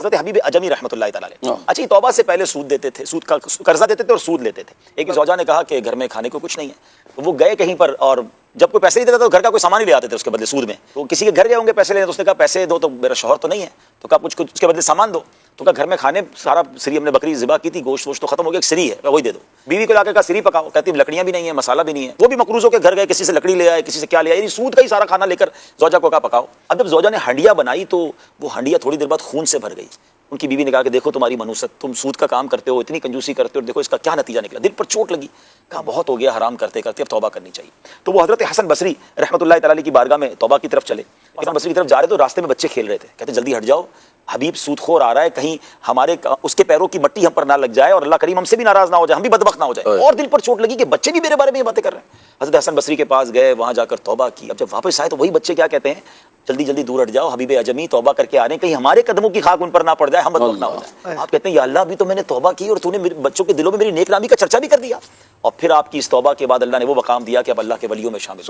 حضرت حبیب اجمی رحمۃ اللہ تعالی علیہ اچھا توبہ سے پہلے سود دیتے تھے، سود کا قرضہ دیتے تھے اور سود لیتے تھے۔ ایک زوجہ نے کہا کہ گھر میں کھانے کو کچھ نہیں ہے، وہ گئے کہیں پر اور جب کوئی پیسے نہیں دیتا تو گھر کا کوئی سامان ہی لے آتے تھے اس کے بدلے سود میں۔ تو کسی کے گھر گئے ہوں گے پیسے لینے، تو اس نے کہا پیسے دو، تو میرا شوہر تو نہیں ہے، تو کہا کچھ اس کے بدلے سامان دو، تو کہا گھر میں کھانے سارا سری ہم نے بکری ذبح کی تھی، گوشت ووشت تو ختم ہو گیا، ایک سری ہے وہی دے دو۔ بیوی کو لا کے کہا سری پکاؤ، کہتی لکڑیاں بھی نہیں ہیں، مسالہ بھی نہیں ہے، وہ بھی مقروضوں کے گھر گئے، کسی سے لکڑی لے آئے، کسی سے کیا لے آئے، یعنی سود کا ہی سارا کھانا لے کر زوجہ کو کہا پکاؤ۔ اب جب زوجہ نے ہنڈیا بنائی تو وہ ہنڈیا تھوڑی دیر بعد خون سے بھر گئی۔ ان کی بیوی نے کہا کہ دیکھو تمہاری منوست، تم سود کا کام کرتے ہو، اتنی کنجوسی کرتے ہو، دیکھو اس کا کیا نتیجہ نکلا۔ دل پر چوٹ لگی، کہا بہت ہو گیا حرام کرتے کرتے، اب توبہ کرنی چاہیے۔ تو وہ حضرت حسن بصری رحمۃ اللہ تعالی کی بارگاہ میں توبہ کی طرف چلے۔ حسن بصری کی طرف جا رہے تو راستے میں بچے کھیل رہے تھے، کہتے جلدی ہٹ جاؤ، حبیب سود خور آ رہا ہے، کہیں ہمارے اس کے پیروں کی مٹی ہم پر نہ لگ جائے اور اللہ کریم ہم سے بھی ناراض نہ ہو جائے، ہم بھی بدبخت نہ ہو جائے۔ اور دل پر چوٹ لگی کہ بچے بھی میرے بارے میں یہ باتیں کر رہے ہیں۔ حضرت حسن بصری کے پاس گئے، وہاں جا کر توبہ کی۔ اب جب واپس آئے تو وہی بچے کیا کہتے ہیں، جلدی جلدی دور ہٹ جاؤ، حبیب اجمی توبہ کر کے آ رہے ہیں، کہیں ہمارے قدموں کی خاک ان پر نہ پڑ جائے، ہم بدبخت نہ ہو جائے۔ آپ کہتے ہیں یا اللہ ابھی تو میں نے توبہ کی اور تو نے بچوں کے دلوں میں میری نیک نامی کا چرچا بھی کر دیا۔ اور پھر آپ کی اس توبہ کے بعد اللہ نے وہ مقام دیا کہ اب اللہ کے ولیوں میں شامل۔